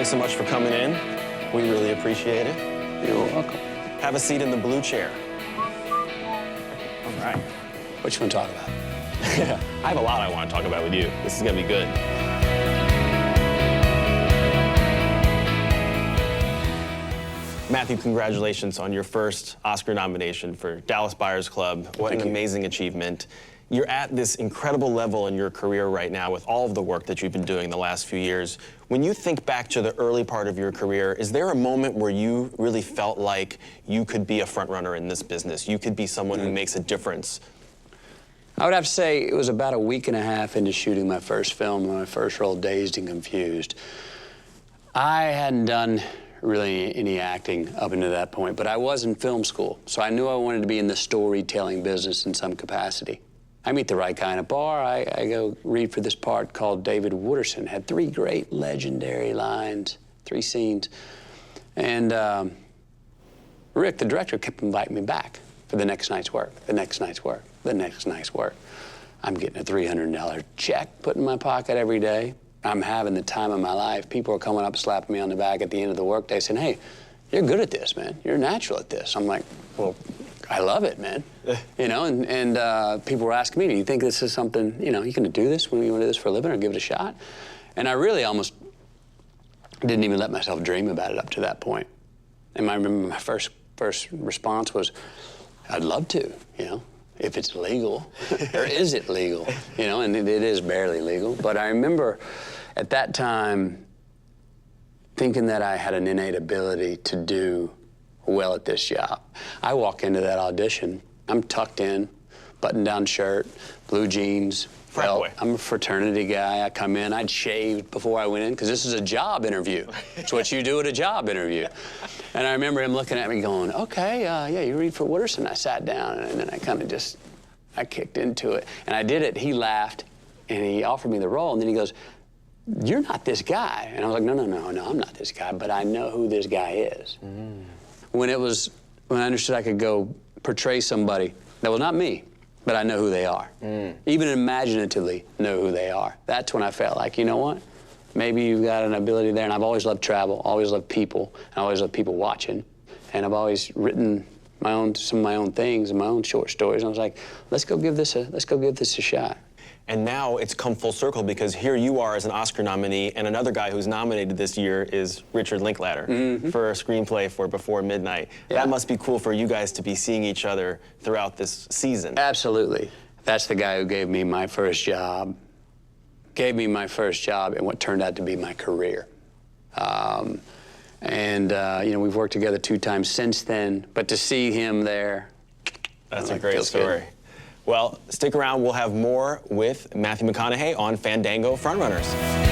thanks so much for coming in. We really appreciate it. You're welcome. Have a seat in the blue chair. All right. What you want to talk about? I have a lot I want to talk about with you. This is going to be good. Matthew, congratulations on your first Oscar nomination for Dallas Buyers Club. What an amazing achievement. You're at this incredible level in your career right now with all of the work that you've been doing the last few years. When you think back to the early part of your career, is there a moment where you really felt like you could be a front runner in this business? You could be someone who makes a difference? I would have to say it was about a week and a half into shooting my first film, my first role, Dazed and Confused. I hadn't done really any acting up until that point, but I was in film school, so I knew I wanted to be in the storytelling business in some capacity. I meet the right guy in a bar. I go read for this part called David Wooderson. Had 3 great legendary lines, 3 scenes. And Rick, the director, kept inviting me back for the next night's work, the next night's work, the next night's work. I'm getting a $300 check put in my pocket every day. I'm having the time of my life. People are coming up, slapping me on the back at the end of the workday saying, hey, you're good at this, man. You're natural at this. I'm like, well, I love it, man. You know, and people were asking me, do you think this is something, you know, you can do this when you want to do this for a living or give it a shot? And I really almost didn't even let myself dream about it up to that point. And I remember my first response was, I'd love to, you know, if it's legal. Or is it legal? You know, and it is barely legal. But I remember at that time thinking that I had an innate ability to do well at this job. I walk into that audition, I'm tucked in, button-down shirt, blue jeans. Well, I'm a fraternity guy. I come in, I'd shaved before I went in, because this is a job interview. It's what you do at a job interview. And I remember him looking at me going, okay, yeah, you read for Wooderson. I sat down, and then I kind of just, I kicked into it. And I did it, he laughed, and he offered me the role, and then he goes, you're not this guy. And I was like, no, I'm not this guy, but I know who this guy is. When I understood I could go portray somebody that was not me, but I know who they are. Even imaginatively know who they are. That's when I felt like, you know what? Maybe you've got an ability there. And I've always loved travel, always loved people, and I always loved people watching. And I've always written some of my own things and my own short stories. And I was like, let's go give this a shot. And now it's come full circle because here you are as an Oscar nominee, and another guy who's nominated this year is Richard Linklater for a screenplay for Before Midnight. Yeah. That must be cool for you guys to be seeing each other throughout this season. Absolutely. That's the guy who gave me my first job. Gave me my first job in what turned out to be my career. You know, we've worked together 2 times since then, but to see him there, that's a great story. Good. Well, stick around. We'll have more with Matthew McConaughey on Fandango FrontRunners.